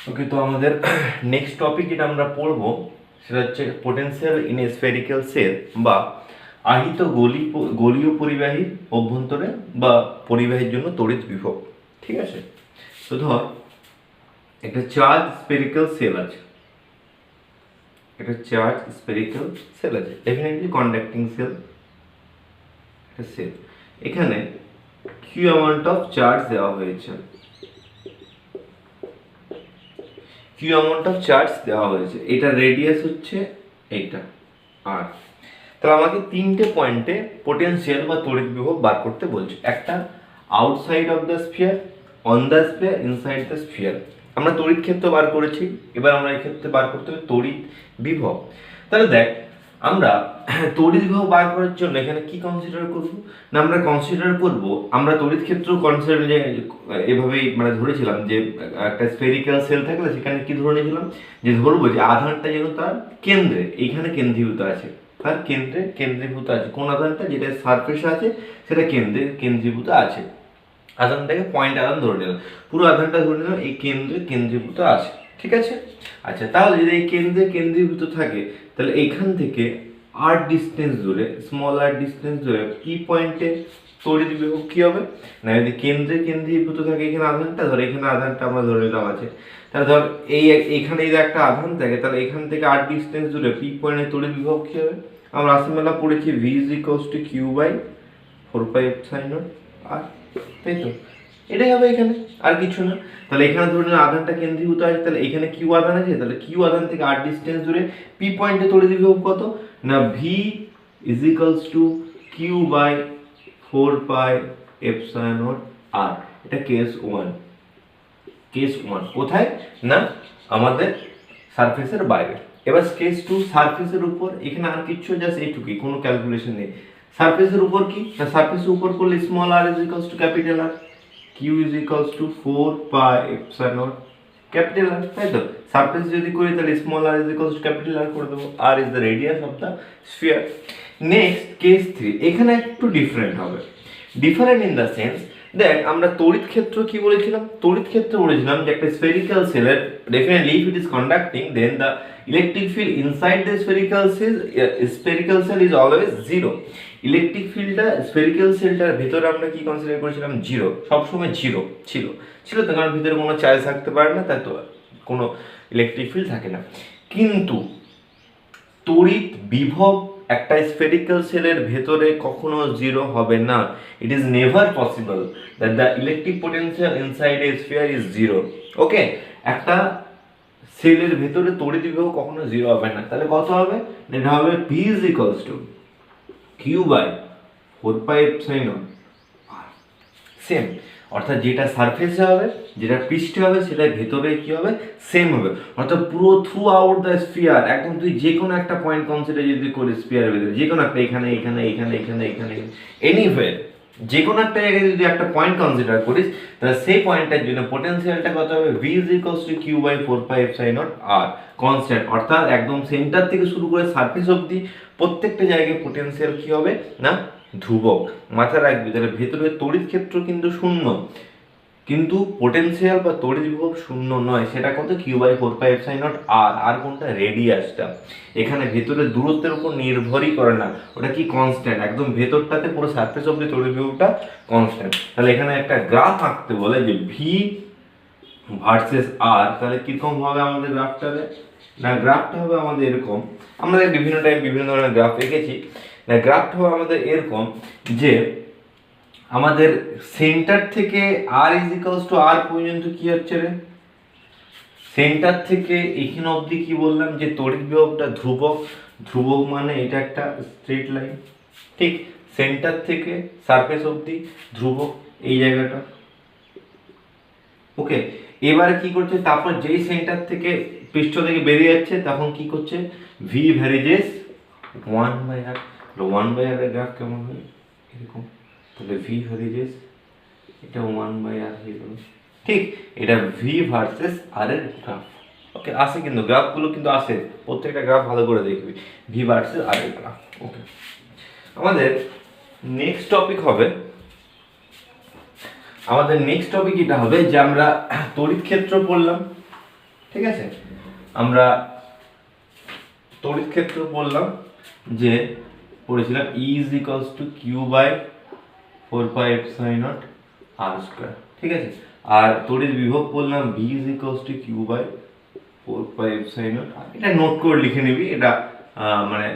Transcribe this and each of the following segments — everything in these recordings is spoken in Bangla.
ওকে, তো আমাদের নেক্সট টপিক যেটা আমরা পড়বো সেটা হচ্ছে potential in a spherical shell বা আহিত গোলীয় পরিবাহীর অভ্যন্তরে বা পরিবাহীর জন্য তড়িৎ বিভব। ঠিক আছে, তো ধর একটা চার্জ স্ফেরিক্যাল সেল আছে, ডেফিনেটলি কন্ডাক্টিং সেল, একটা সেল। এখানে কিউ অ্যামাউন্ট অফ চার্জ দেওয়া হয়েছে, এটা রেডিয়াস হচ্ছে এইটা আর। তাহলে আমাকে তিনটে পয়েন্টে পোটেনশিয়াল বা তড়িৎ বিভব বার করতে বলছে। একটা outside of the sphere, on the sphere, inside the sphere. আমরা তড়িৎ ক্ষেত্র বার করেছি, এবার আমরা এই ক্ষেত্রে বার করতে হবে তড়িৎ বিভব। তাহলে দেখ, আমরা তড়িৎ বিভব বার করার জন্য এখানে কি কনসিডার করব না, আমরা তড়িৎ ক্ষেত্র কনসিডার যে এভাবেই মানে ধরেছিলাম যে একটা স্ফেরিক্যাল সেল থাকলে সেখানে কি ধরে নিয়েছিলাম যে ধরবো যে আধানটা যেন তার কেন্দ্রে এইখানে কেন্দ্রীভূত আছে, তার কেন্দ্রে কেন্দ্রীভূত আছে। কোন আধানটা? যেটা সারফেসে আছে সেটা কেন্দ্রে কেন্দ্রীভূত আছে। আধানটাকে পয়েন্ট আধান ধরে নিলাম, পুরো আধানটা ধরে নিলাম এই কেন্দ্রে কেন্দ্রীভূত আছে। ঠিক আছে, আচ্ছা তাহলে যদি এই কেন্দ্রে কেন্দ্রীভূত থাকে তাহলে এইখান থেকে আর ডিস্টেন্স দূরে, স্মল আর ডিস্টেন্স দূরে কি পয়েন্টে তড়িৎ বিভব কি হবে না, যদি কেন্দ্রে কেন্দ্রীভূত থাকে এখানে আধানটা, ধর এখানে আধানটা আমরা ধরে নিলাম আছে, তাহলে ধর এইখানে যদি একটা আধান থাকে তাহলে এখান থেকে আর ডিস্টেন্স দূরে পি পয়েন্টে তড়িৎ বিভব কি হবে? আমরা রাশিমালা পড়েছি V is equals to Q by 4πε0 R, তাই তো? এটাই হবে এখানে, আর কিছু না। তাহলে এখানে ধরে নিলাম আধানটা কেন্দ্রীভূত আছে, তাহলে এখানে কিউ আধান আছে, তাহলে কিউ আধান থেকে আর ডিস্টেন্স দূরে পি পয়েন্টে তড়িৎ বিভব কত না, V is equals to Q by 4πε0 R. এটা কেস 1, কোথায় না আমাদের সারফেসের বাইরে। এবার কেস 2 সারফেসের উপর, এখানে আর কিছু জাস্ট এইটুকুই, কোনো ক্যালকুলেশন নেই। সারফেসের উপর কি না, সারফেসের উপর করলে small R is equals to capital R, Q is equals to 4πε0 capital R, তাই তো? সারফেস যদি করি তাহলে small R is equals to capital R করে দেবো, R is the radius of the sphere. Next case 3, এখানে একটু ডিফারেন্ট হবে, ডিফারেন্ট ইন দ্য সেন্স দেখ, আমরা তড়িৎ ক্ষেত্র কি বলেছিলাম? যে একটা স্ফেরিক্যাল সেলের definitely if it is conducting then the electric field inside the spherical shell is always zero. Electric ফিল্ডটা স্ফেরিক্যাল সেলটার ভিতরে আমরা কি কনসিডার করেছিলাম? জিরো, সবসময় জিরো ছিল তো, কারণ ভিতরে কোনো চার্জ থাকতে পারে না, তাই তো কোনো ইলেকট্রিক ফিল্ড থাকে না। কিন্তু তড়িৎ বিভব একটা স্ফেরিক্যাল সেলের ভেতরে কখনো জিরো হবে না। It is never possible that the electric potential inside a sphere is zero. Okay, একটা সেলের ভেতরে তড়িৎ বিভব কখনো জিরো হবে না। তাহলে কত হবে? এটা হবে V is equals to Q by 4πε0 same, অর্থাৎ যেটা সারফেসে হবে, যেটা পৃষ্ঠে হবে, সেটা ভেতরে কি হবে? সেম হবে। অর্থাৎ পুরো থ্রু আউট দ্য স্ফিয়ার, একদম তুই যে কোনো একটা পয়েন্ট কনসিডার যদি করিস স্ফিয়ারের ভেতরে, যে কোনো একটা, এখানে এখানে এখানে এখানে এখানে এনিওয়ে, যে কোনো একটা জায়গায় যদি একটা পয়েন্ট কনসিডার করিস তাহলে সেই পয়েন্টটার জন্য পোটেনশিয়ালটা কত হবে? V is equals to Q by 4πε0 R, constant. অর্থাৎ একদম সেন্টার থেকে শুরু করে সারফেস অবধি প্রত্যেকটা জায়গায় পোটেনশিয়াল কি হবে না, ধ্রুবক। মাথায় রাখবি, তাহলে ভেতরে তড়িৎ ক্ষেত্র কিন্তু শূন্য, কিন্তু পোটেনশিয়াল বা তড়িৎ বিভব শূন্য নয়। সেটা কত? কিউ বাই 4πε0 আর। আর কোনটা? রেডিয়াসটা। এখানে ভেতরে দূরত্বের উপর নির্ভরই করে না, ওটা কি কনস্ট্যান্ট, একদম ভেতরটাতে পুরো সারফেস অবধি তড়িৎ বিভবটা কনস্ট্যান্ট। তাহলে এখানে একটা গ্রাফ আঁকতে বলে যে ভি ভার্সেস আর, তাহলে কিরকম হবে আমাদের গ্রাফটাতে না, গ্রাফটা হবে আমাদের এরকম। আমরা বিভিন্ন টাইম বিভিন্ন ধরনের গ্রাফ এঁকেছি না, গ্রাফটা হবে আমাদের এরকম যে আমাদের সেন্টার থেকে আর ইজ ইকুয়ালস টু আর পর্যন্ত কি হচ্ছে রে, সেন্টার থেকে এখানে অবধি কি বললাম যে তড়িৎ বিভবটা ধ্রুবক। ধ্রুবক মানে এটা একটা স্ট্রেট লাইন, ঠিক? সেন্টার থেকে সারফেস অবধি ধ্রুবক এই জায়গাটা। ওকে, এবারে কি করছে, তারপর যেই সেন্টার থেকে পৃষ্ঠ থেকে বেরিয়ে যাচ্ছে তখন কি করছে, ভি ভ্যারিজেস 1/r। 1/r এর গ্রাফ কেমন হবে? এরকম। তাহলে ভি ভ্যারিজেস এটা 1/r হয়ে গেল, ঠিক? এটা ভি ভার্সেস আর এর গ্রাফ। ওকে, আসে কিন্তু গ্রাফগুলো কিন্তু আসে, প্রত্যেকটা গ্রাফ ভালো করে দেখবি, ভি ভার্সেস আর এর গ্রাফ। ওকে, আমাদের নেক্সট টপিক হবে, এটা হবে যে আমরা তড়িৎ ক্ষেত্র পড়লাম, ঠিক আছে, আমরা তড়িৎ ক্ষেত্র বললাম যে পড়েছিলাম E is equals to Q by 4 pi epsilon naught R square, ঠিক আছে। আর তড়িৎ বিভব বললাম V is equals to Q by 4 pi epsilon naught R। এটা নোট করে লিখে নিবি, এটা মানে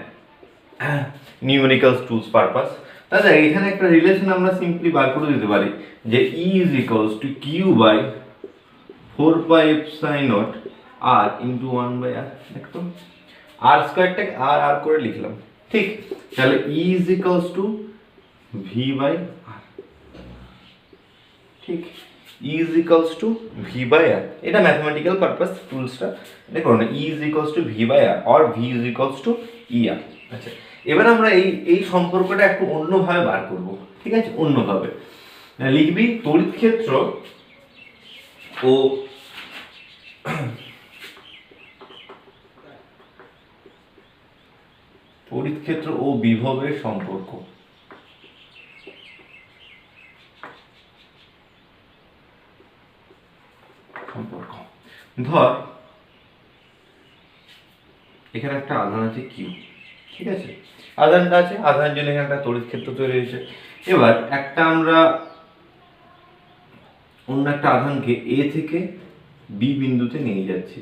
নিউমেরিক্যাল টুলস পারপাস। তাহলে এখানে একটা রিলেশন আমরা সিম্পলি বার করে দিতে পারি যে E is equals to Q by 4 pi epsilon naught R into 1 by R। দেখো R স্কয়ারটাকে R করে লিখলাম, ঠিক। তাহলে E is equals to V by R, ঠিক। E is equals to V by R, এটা ম্যাথমেটিক্যাল পারপাস টুলসটা দেখো না। E is equals to V by R or V is equals to ER। আচ্ছা, এবার আমরা এই সম্পর্কটা একটু অন্যভাবে বার করব, ঠিক আছে। অন্যভাবে লিখবি তড়িৎ ক্ষেত্র ও তড়িৎ ক্ষেত্র ও বিভবের সম্পর্ক। ধর এখানে একটা আধান আছে Q, ঠিক আছে। আধানটা আছে, আধানের জন্য এখানে একটা তড়িৎ ক্ষেত্র তৈরি হয়েছে। এবার একটা আমরা অন্য একটা আধানকে A থেকে B বিন্দুতে নিয়ে যাচ্ছি,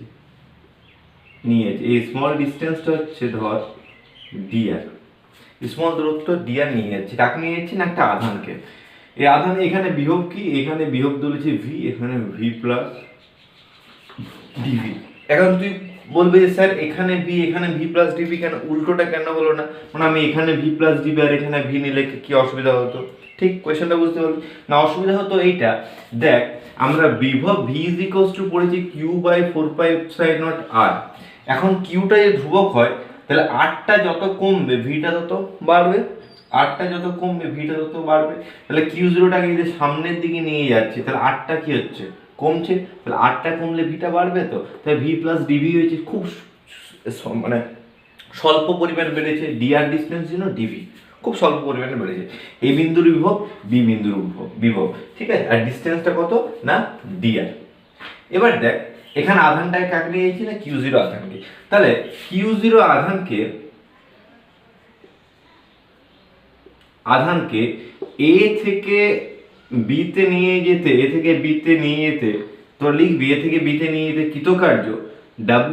এই স্মল ডিস্টেন্সটা হচ্ছে ধর dr, স্মল দূরত্ব dr নিয়ে যাচ্ছি। কাকে নিয়ে যাচ্ছি না, একটা আধানকে। এই আধানে এখানে বিভব কি, এখানে বিভব ধরেছি V, এখানে V প্লাস dV। এখন তুই বলবে যে স্যার এখানে V এখানে V প্লাস dV কেন, উল্টোটা কেন হলো না? মানে আমি এখানে V প্লাস dV আর এখানে V নিলে কি অসুবিধা হতো? ঠিক, কোয়েশ্চনটা বুঝতে পারলি না? অসুবিধা হতো এইটা, দেখ আমরা বিভব V is equals to পড়েছি Q by 4 pi epsilon naught R। এখন Qটা যদি ধ্রুবক হয় তাহলে Rটা যত কমবে Vটা তত বাড়বে, Rটা যত কমবে Vটা তত বাড়বে। তাহলে Q0টাকে যদি সামনের দিকে নিয়ে যাচ্ছি তাহলে Rটা কি হচ্ছে, কমছে। তাহলে Rটা কমলে Vটা বাড়বে, তো তাহলে V প্লাস dV হয়েছে, খুব মানে স্বল্প পরিমাণ বেড়েছে। dr ডিসটেন্স জন্য dV খুব স্বল্প পরিমাণে বেড়েছে। এই বিন্দুর বিভব বি বিন্দুর বিভব, ঠিক আছে। আর ডিসটেন্সটা কত না dr। এবার দেখ এখানে আধানটাকে কাকে নিয়ে যাচ্ছি না Q0 আধানকে। তাহলে Q0 আধানকে A থেকে B তে নিয়ে যেতে, A থেকে B তে নিয়ে যেতে তো লিখবি A থেকে B তে নিয়ে যেতে কৃতকার্য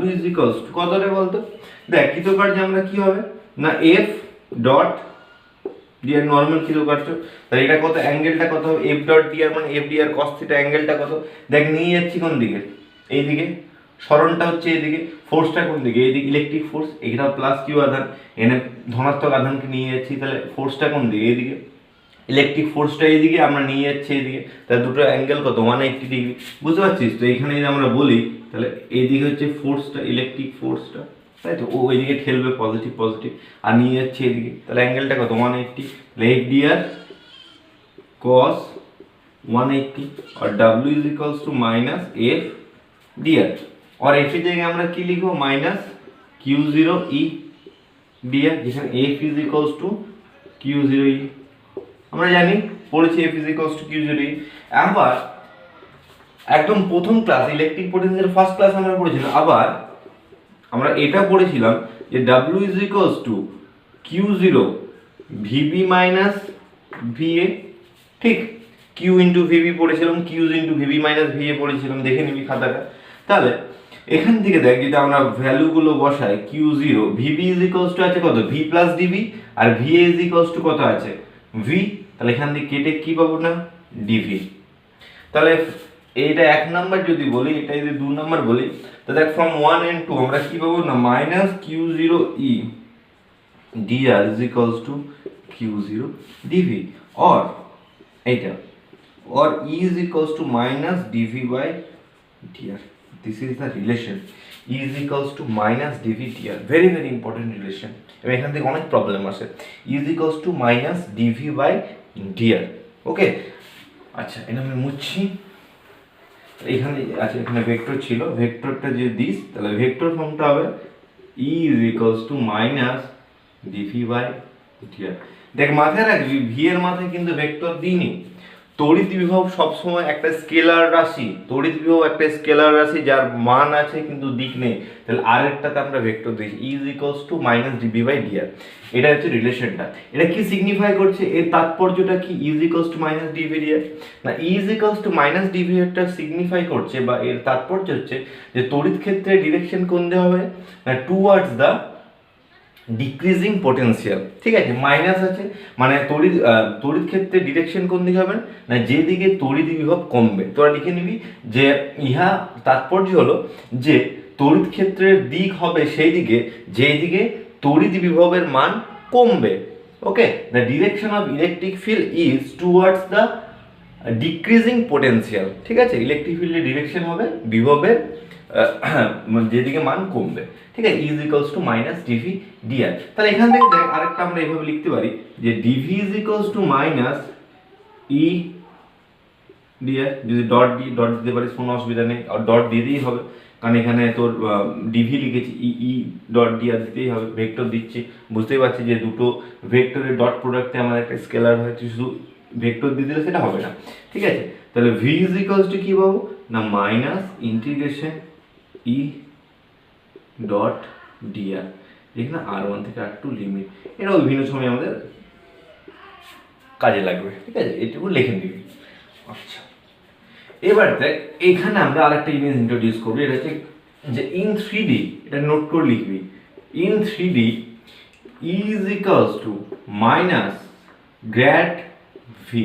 W is equals to কত রে বলতো? দেখ কৃতকার্য আমরা কি হবে না F ডট dr নরমাল কৃতকার্য। তাহলে এটা কত, অ্যাঙ্গেলটা কত হবে F ডট dr, মানে F dr cos থিটা, অ্যাঙ্গেলটা কত? দেখ নিয়ে যাচ্ছি কোন দিকে, এইদিকে, সরণটা হচ্ছে এইদিকে, ফোর্সটা কোন দিকে, এইদিকে ইলেকট্রিক ফোর্স। এটা প্লাস কিউ আধান, এনে ধনাত্মক আধানকে নিয়ে যাচ্ছি, তাহলে ফোর্সটা কোন দিকে, এইদিকে, ইলেকট্রিক ফোর্সটা এইদিকে, আমরা নিয়ে যাচ্ছি এইদিকে। তাহলে দুটো অ্যাঙ্গেল কত 180 ডিগ্রি, বুঝতে পারছিস তো? এখানে যদি আমরা বলি তাহলে এইদিকে হচ্ছে ফোর্সটা, ইলেকট্রিক ফোর্সটা, তাই তো, ও এইদিকে ঠেলবে পজিটিভ পজিটিভ, আর নিয়ে যাচ্ছে এদিকে, তাহলে অ্যাঙ্গেলটা কত 180। তাহলে F dr cos 180 और W is equals to minus F dr, और F এর জায়গায় আমরা কি লিখবো মাইনাস Q0e dr, যেখানে F is equals to Q0e। আমরা জানি পড়েছি F is equals to Q0e। আবার একদম প্রথম class electric potential first class আমরা পড়েছিলাম, আবার আমরা এটা পড়েছিলাম যে W is equals to Q0 VB minus VA, ঠিক। Q into VB পড়েছিলাম, Q into VB minus VA পড়েছিলাম, দেখে নিবি খাতাটা। তাহলে এখান থেকে দেখ যদি আমরা ভ্যালুগুলো বসাই Q0 VB is equals to আছে কত V plus dV, R VA is equals to কত আছে V, তাহলে এখান থেকে কেটে কি পাবো না dV। তাহলে এইটা 1 নাম্বার যদি বলি, এটা যদি 2 নাম্বার বলি, তাহলে দেখ from 1 and 2 আমরা কি পাবো না minus Q0e dr is equals to Q0 dV, or এইটা or E is equals to minus dV by dr. This is the relation, E is equals to minus dV dr, very very important relation। এবং এখান থেকে অনেক প্রবলেম আসে। E is equals to minus dV by dr, ওকে। আচ্ছা এটা আমি মুছছি, এখানে আচ্ছা এখানে ভেক্টর ছিল, ভেক্টরটা যদি দিস তাহলে ভেক্টর ফর্মটা হবে E is equals to minus dV by dr। দেখ মাথায় রাখবি V এর মাথায় কিন্তু ভেক্টর দিইনি, তড়িৎ বিভব সবসময় একটা স্কেলার রাশি, তড়িৎ বিভব একটা স্কেলার রাশি যার মান আছে কিন্তু দিক নেই, তাহলে আরেকটাতে আমরা ভেক্টর দিয়েছি is equals to minus dB by dr. এটা হচ্ছে রিলেশনটা। এটা কি সিগনিফাই করছে, এর তাৎপর্যটা কি is equals to minus D B D R? না, is equals to minus D B ডিআরটা সিগনিফাই করছে বা এর তাৎপর্য হচ্ছে যে তড়িৎ ক্ষেত্রে ডিরেকশন কোন দিকে হবে না, টুয়ার্ডস দ্য ডিক্রিজিং পোটেনশিয়াল। ঠিক আছে, মাইনাস আছে মানে তড়িৎ ক্ষেত্রে ডিরেকশন কোন দিকে হবে না, যেদিকে তড়িৎ বিভব কমবে। তোরা লিখে নিবি যে ইহা তাৎপর্য হলো যে তড়িৎ ক্ষেত্রের দিক হবে সেই দিকে যেই দিকে তড়িৎ বিভবের মান কমবে। Okay, the direction of electric field is towards the decreasing potential. ঠিক আছে, ইলেকট্রিক ফিল্ডের ডিরেকশন হবে বিভবের যেদিকে মান কমবে। ঠিক আছে, is equals to minus dV dr. তাহলে এখান থেকে দেখ আরেকটা আমরা এইভাবে লিখতে পারি যে dV is equals to minus E dr. যদি ডট দিতে পারিস কোনো অসুবিধা নেই, আর ডট দিতেই হবে কারণ এখানে তোর ডিভি লিখেছি, ই ডট ডিআর দিতেই হবে, ভেক্টর দিচ্ছি। বুঝতেই পারছি যে দুটো ভেক্টরের ডট প্রোডাক্টে আমার একটা স্কেলার হয়, শুধু ভেক্টর দিয়ে দিলে সেটা হবে না। ঠিক আছে, তাহলে ভি ইজ ইকুয়ালস টু কি পাবো না minus integration E dot dr, এখানে R1 থেকে R2 লিমিট। এটাও বিভিন্ন সময় আমাদের কাজে লাগবে। ঠিক আছে, এটুকু লিখে দিবি। আচ্ছা, এবার দেখ এখানে আমরা আরেকটা জিনিস ইন্ট্রোডিউস করবো, এটা হচ্ছে যে ইন 3D, এটা নোট করে লিখবি, in 3D is equals to minus grad V.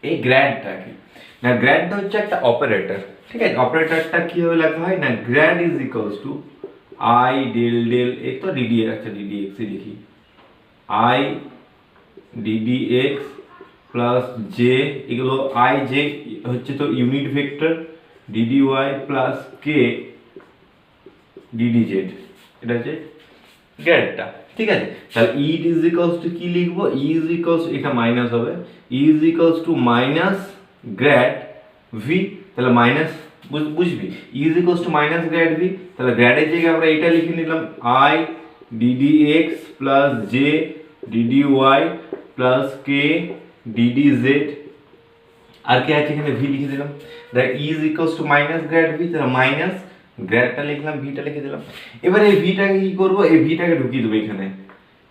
এই গ্র্যাডটা কি না, গ্র্যাডটা হচ্ছে একটা অপারেটর। ঠিক আছে, অপারেটরটা কিভাবে লেখা হয় না, grad is equals to I del del X, তো ডিডি, আচ্ছা ডিডি এক্স লিখি, I D D X plus J, এগুলো আই জে হচ্ছে তো unit vector, D D Y plus K D D Z, এটা হচ্ছে গ্র্যাডটা। ঠিক আছে, তাহলে ই ইজ ইকুয়ালস টু কি লিখবো, ই ইজ ইকুয়ালস, এটা মাইনাস হবে, E is equals to minus grad V. তাহলে মাইনাস বুঝবি, E is equals to minus grad V. তাহলে গ্র্যাডের জায়গায় আমরা এটা লিখে নিলাম I D D X plus J D D Y plus K D D Z, আর কে আছে এখানে ভি লিখে দিলাম। দেখ E is equals to minus grad V, তাহলে মাইনাস গ্র্যাডটা লিখলাম, ভিটা লিখে দিলাম। এবার এই ভিটাকে কি করবো, এই ভিটাকে ঢুকিয়ে দেবো এখানে,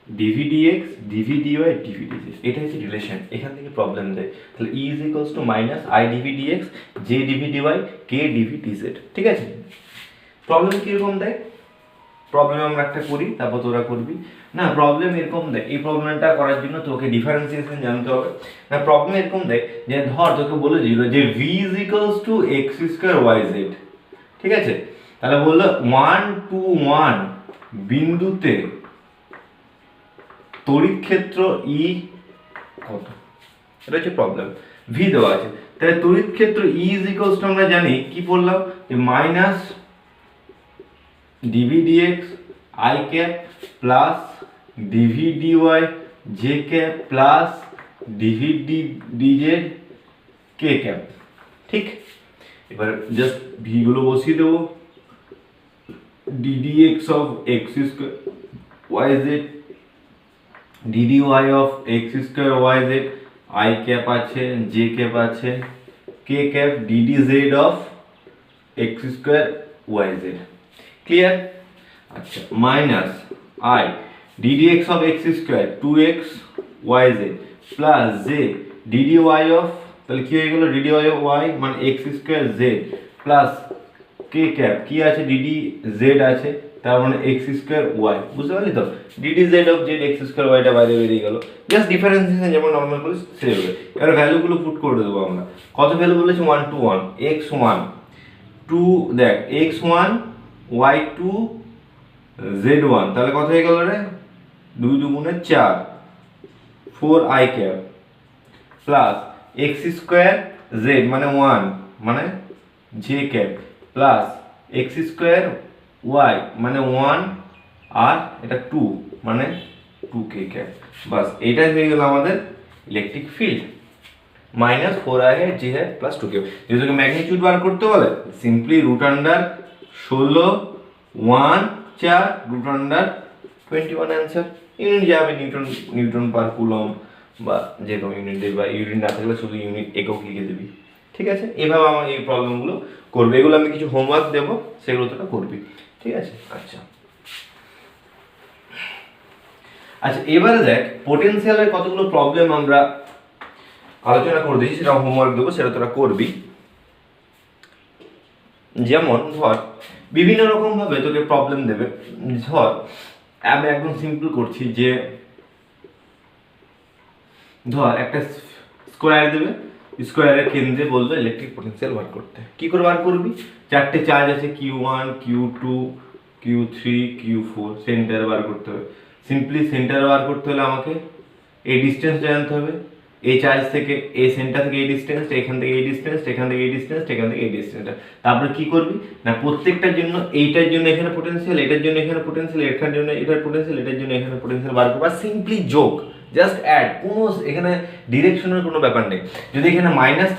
D V D X D V D Y D V D Z, এটা হচ্ছে রিলেশন। এখান থেকে প্রবলেম দেয়, তাহলে E is equals to minus I D V D X J D V D Y K D V D Z. ঠিক আছে, প্রবলেম কিরকম দেয়, প্রবলেম আমরা একটা করি তারপর তোরা করবি না। প্রবলেম এরকম দেয়, এই প্রবলেমটা করার জন্য তোকে ডিফারেন্সিয়েশন জানতে হবে না। প্রবলেম এরকম দেয় যে ধর তোকে বলেছিল যে V is equals to x square y z. ঠিক আছে, তাহলে বললো 1 to 1 বিন্দুতে তড়িৎ ক্ষেত্র ই কত, এটা হচ্ছে প্রবলেম। ভি দেওয়া আছে, তাহলে তড়িৎ ক্ষেত্র ই ইজ ইকুয়ালস টু আমরা জানি কি বললাম যে minus dV dx i cap plus dV dy j cap plus dV dz k cap. ঠিক, এবার জাস্ট ভি গুলো বসিয়ে দেবো, ddx of x square yz dy of x square yz i cap আছে j cap আছে k cap ddz of x square yz, clear? আচ্ছা, minus i ddx of x square 2x yz plus j ddy of, তাহলে কি হয়ে গেল ddy of y মানে x square z প্লাস কে ক্যাপ কি আছে ডিডি জেড আছে, তার মানে এক্স স্কোয়ার ওয়াই। বুঝতে পারলি তো, D D Z of Z X square ওয়াইটা বাইরে বেরিয়ে গেল, জাস্ট ডিফারেন্সিয়েশন যেমন নর্মাল করি সেভাবে। এবার ভ্যালুগুলো পুট করে দেবো আমরা, কত ভ্যালু বলেছি 1 to 1, এক্স 1 2, দেখ এক্স 1 ওয়াই 2 জেড 1, তাহলে কত হয়ে গেল রে, 2 2 4 4 i cap plus x square z মানে 1 মানে j cap plus x square y মানে 1 আর এটা 2 মানে 2k ক্যাপ। বাস এটাই হয়ে গেল আমাদের electric field, minus 4i hat J hat plus 2k। যদি তোকে ম্যাগনিটিউড বার করতে বলে simply root under 16 1 4 root under 21 answer. Unit যাবে নিউটন পার কুলম বা যেরকম ইউনিট দিবি, বা ইউনিট না থাকলে শুধু ইউনিট একক লিখে দিবি। ঠিক আছে, এভাবে আমার এই প্রবলেমগুলো করবে, এগুলো আমি কিছু হোমওয়ার্ক দেবো, সেগুলো তোরা করবি। ঠিক আছে, আচ্ছা আচ্ছা এবারে দেখ পোটেনশিয়ালের কতগুলো প্রবলেম আমরা আলোচনা করে দিয়েছি, সেটা হোমওয়ার্ক দেবো, সেটা তোরা করবি। যেমন ধর বিভিন্ন রকম ভাবে তোকে প্রবলেম দেবে। ধর আমি একদম সিম্পল করছি, যে ধর একটা স্কোয়ার দেবে, স্কোয়ারের কেন্দ্রে বলবে ইলেকট্রিক পোটেনশিয়াল বার করতে। কি করে বার করবি? চারটে চার্জ আছে, Q1 Q2 Q3 Q4, centre বার করতে হবে। সিম্পলি সেন্টার বার করতে হলে আমাকে এই ডিস্টেন্সটা জানতে হবে, এই চার্জ থেকে এই সেন্টার থেকে এই ডিস্টেন্স, এখান থেকে এই ডিস্টেন্স, এখান থেকে এই ডিস্টেন্স, এখান থেকে এই ডিস্টেন্সটা। তারপরে কি করবি না, প্রত্যেকটার জন্য এইটার জন্য এখানে পোটেনশিয়াল, এটার জন্য এখানে পোটেনশিয়াল, এটার জন্য এটার পোটেনশিয়াল, এটার জন্য এখানে পোটেনশিয়াল বার করবো, আর সিম্পলি যোগ, জাস্ট অ্যাড। কোনো এখানে ডিরেকশনের কোনো ব্যাপার নেই। যদি এখানে মাইনাস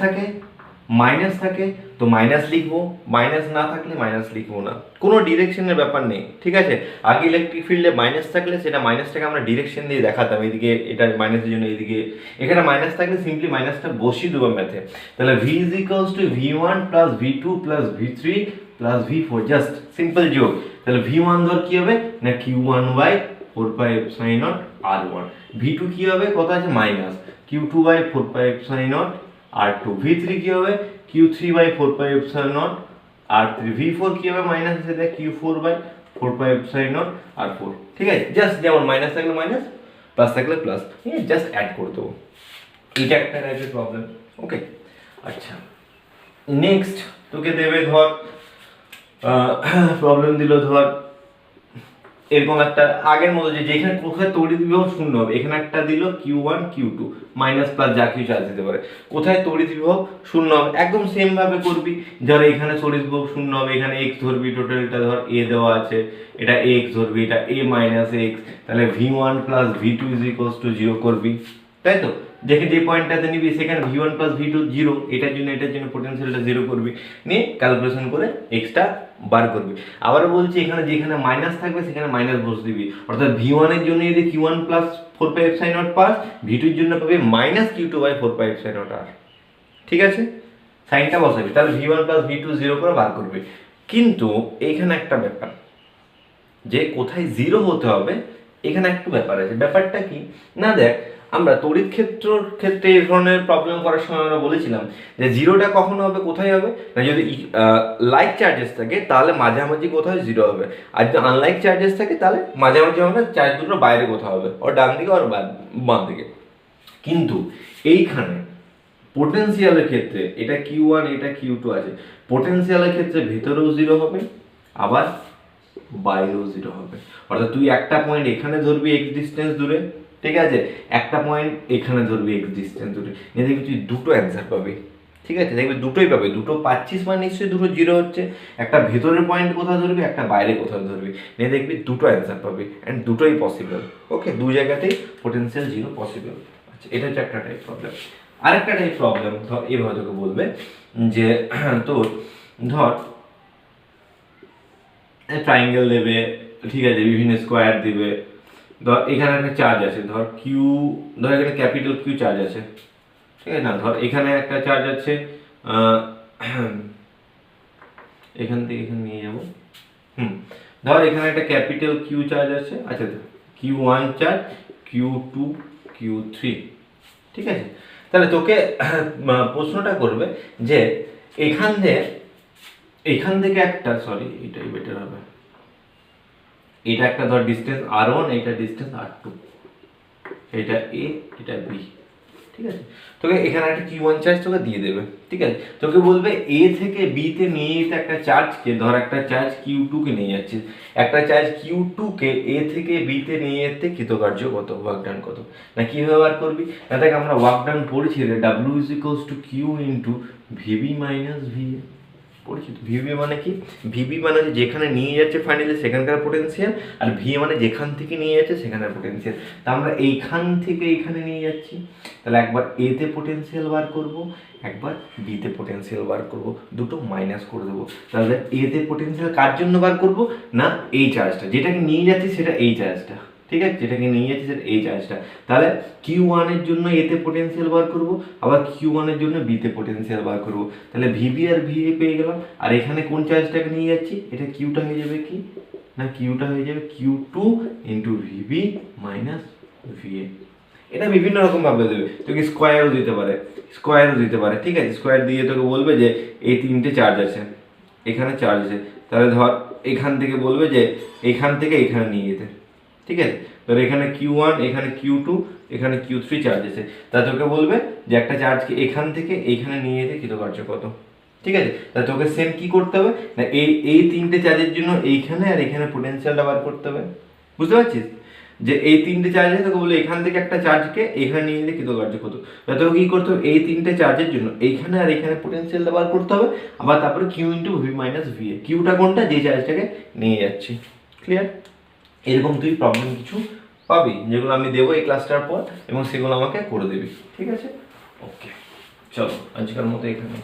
থাকে তো মাইনাস লিখবো, মাইনাস না থাকলে মাইনাস লিখবো না, কোনো ডিরেকশনের ব্যাপার নেই। ঠিক আছে, আগে ইলেকট্রিক ফিল্ডে মাইনাস থাকলে সেটা মাইনাসটাকে আমরা ডিরেকশন দিয়ে দেখাতাম, এদিকে এটা মাইনাসের জন্য এদিকে, এখানে মাইনাস থাকলে সিম্পলি মাইনাসটা বসিয়ে দেবো ম্যাথে। তাহলে V is equals two V1 plus V2 plus V3 plus V4, just simple যোগ। তাহলে V1 ধর কি হবে না Q1 by 4 pi epsilon not R1, V2 কি হবে, কত আছে minus Q2 by 4 pi epsilon naught R2, V3 কি হবে Q3 by 4 pi epsilon not R3, V4 কি হবে মাইনাস আছে দেখ Q4 by 4 pi epsilon not R4। ঠিক আছে, জাস্ট যেমন মাইনাস থাকলে মাইনাস, প্লাস থাকলে প্লাস, জাস্ট অ্যাড করে দেবো। এটা একটা টাইপের প্রবলেম। ওকে, আচ্ছা নেক্সট তোকে দেবে ধর প্রবলেম দিল ধর এরকম একটা আগের মতো, যে যেখানে কোথায় তড়িৎ বিভব শূন্য হবে, এখানে একটা দিল Q1 Q2 মাইনাস প্লাস যা কিছু চার্জ দিতে পারে, কোথায় তড়িৎ বিভব শূন্য হবে, একদম সেম ভাবে করবি। ধর এখানে তড়িৎ বিভব শূন্য হবে, এখানে x ধরবি, টোটালটা ধর a দেওয়া আছে, এটা x ধরবি, এটা a মাইনাস x, তাহলে V1 plus V2 is equals two 0 করবি, তাই তো? দেখে যে পয়েন্টটাতে নিবি সেখানে V1 প্লাস V2 0, এটার জন্য পোটেনশিয়ালটা 0 করবি, নিয়ে ক্যালকুলেশন করে এক্সটা বার করবি। আবারও বলছি, এখানে যেখানে মাইনাস থাকবে সেখানে মাইনাস বসে দিবি, অর্থাৎ V1 এর জন্য যদি Q1 plus 4 pi epsilon naught পাস, V2 এর জন্য পাবি minus Q2 by 4 pi epsilon naught R। ঠিক আছে, সাইনটা বসাবি, তাহলে V1 প্লাস V2 0 করে বার করবি। কিন্তু এইখানে একটা ব্যাপার, যে কোথায় 0 হতে হবে, এখানে একটু ব্যাপার আছে। ব্যাপারটা কি না, দেখ আমরা তড়িৎ ক্ষেত্রের ক্ষেত্রে এই ধরনের প্রবলেম করার সময় আমরা বলেছিলাম যে 0টা কখন হবে, কোথায় হবে না, যদি লাইক চার্জেস থাকে তাহলে মাঝামাঝি কোথাও 0 হবে, আর যদি আনলাইক চার্জেস থাকে তাহলে মাঝামাঝি হবে, চার্জ দুটো বাইরে কোথাও হবে, ওর ডান দিকে ওর বাম দিকে। কিন্তু এইখানে পোটেনশিয়ালের ক্ষেত্রে এটা Q1 এটা Q2 আছে, পোটেনশিয়ালের ক্ষেত্রে ভেতরেও 0 হবে, আবার বাইরেও 0 হবে। অর্থাৎ তুই একটা পয়েন্ট এখানে ধরবি x ডিস্টেন্স দূরে, ঠিক আছে, একটা পয়েন্ট এখানে ধরবি x ডিস্টেন্স দূরে, নিয়ে দেখবি তুই দুটো অ্যান্সার পাবি। ঠিক আছে, দেখবি দুটোই পাবে, দুটো পাচ্ছিস মানে নিশ্চয়ই দুটো 0 হচ্ছে, একটা ভেতরের পয়েন্ট কোথাও ধরবি, একটা বাইরে কোথাও ধরবি, নিয়ে দেখবি দুটো অ্যান্সার পাবি, অ্যান্ড দুটোই পসিবল। ওকে, দু জায়গাতেই পোটেনশিয়াল 0 পসিবল। আচ্ছা, এটা হচ্ছে একটা টাইপ প্রবলেম। আরেকটা টাইপ প্রবলেম ধর এভাবে তোকে বলবে যে তোর ধর ট্রায়াঙ্গেল দেবে, ঠিক আছে, বিভিন্ন স্কোয়ার দিবে, ধর এখানে একটা চার্জ আছে, ধর কিউ, ধর এখানে ক্যাপিটাল কিউ চার্জ আছে, ঠিক আছে না, ধর এখানে একটা চার্জ আছে, এখান থেকে এখানে নিয়ে যাবো, ধর এখানে একটা ক্যাপিটাল কিউ চার্জ আছে, আচ্ছা Q1 চার্জ, Q2 Q3, ঠিক আছে। তাহলে তোকে প্রশ্নটা করবে যে এখান থেকে একটা, সরি এটাই বেটার হবে, এটা একটা ধর ডিস্টেন্স R1, এটা ডিস্টেন্স R2, এটা A এটা B, ঠিক আছে। তোকে এখানে একটা Q1 চার্জ তোকে দিয়ে দেবে, ঠিক আছে, তোকে বলবে A থেকে B তে নিয়ে যেতে একটা চার্জকে, ধর একটা চার্জ Q2 কে নিয়ে যাচ্ছিস, একটা চার্জ Q2 কে A থেকে B তে নিয়ে যেতে কৃতকার্য কত, ওয়ার্ক ডান কত, না কিভাবে বার করবি না, দেখ আমরা ওয়ার্ক ডান পড়েছি রে, W is equals two Q into VB minus VA, পরিচিত। ভিবি মানে কি, ভিবি মানে যেখানে নিয়ে যাচ্ছে ফাইনালি সেখানকার পোটেনশিয়াল, আর ভি মানে যেখান থেকে নিয়ে যাচ্ছে সেখানের পোটেনশিয়াল। তা আমরা এইখান থেকে এইখানে নিয়ে যাচ্ছি, তাহলে একবার এ তে পোটেনশিয়াল বার করব, একবার বি তে পোটেনশিয়াল বার করব, দুটো মাইনাস করে দেবো। তাহলে এ তে পোটেনশিয়াল কার জন্য বার করব না, এই চার্জটা যেটাকে নিয়ে যাচ্ছি সেটা এই চার্জটা, ঠিক আছে, যেটাকে নিয়ে যাচ্ছি সেটা এই চার্জটা। তাহলে Q1 এর জন্য এতে পোটেনশিয়াল বার করব, আবার Q1 এর জন্য বিতে পোটেনশিয়াল বার করব। তাহলে ভিবি আর ভিএ পেয়ে গেলাম। আর এখানে কোন চার্জটাকে নিয়ে যাচ্ছি, এটা কিউটা হয়ে যাবে কি না, কিউটা হয়ে যাবে Q2 into VB minus VA. এটা বিভিন্ন রকম ভাবে দেবে, তোকে স্কোয়ারও দিতে পারে, ঠিক আছে। স্কোয়ার দিয়ে তোকে বলবে যে এই তিনটে চার্জ আছে, এখানে চার্জ আছে, তাহলে ধর এখান থেকে বলবে যে এখান থেকে এখানে নিয়ে যেতে, ঠিক আছে। ধর এখানে Q1, এখানে Q2, এখানে Q3 চার্জ আছে, তা তোকে বলবে যে একটা চার্জকে এখান থেকে এইখানে নিয়ে যেতে কৃতকার্য কত, ঠিক আছে। তা তোকে সেম কি করতে হবে না, এই তিনটে চার্জের জন্য এইখানে আর এখানে পোটেনশিয়ালটা বার করতে হবে, বুঝতে পারছিস? যে এই তিনটে চার্জ আছে, তোকে বলে এখান থেকে একটা চার্জকে এখানে নিয়ে যেতে কৃতকার্য কত, তা তোকে কি করতে হবে, এই তিনটে চার্জের জন্য এইখানে আর এখানে পোটেনশিয়ালটা বার করতে হবে, আবার তারপরে Q into V minus V A. কিউটা কোনটা, যে চার্জটাকে নিয়ে যাচ্ছি। ক্লিয়ার? এরকম তুই প্রবলেম কিছু পাবি যেগুলো আমি দেবো এই ক্লাসটার পর, এবং সেগুলো আমাকে করে দিবি, ঠিক আছে। ওকে, চলো আজকের মতো এখানে।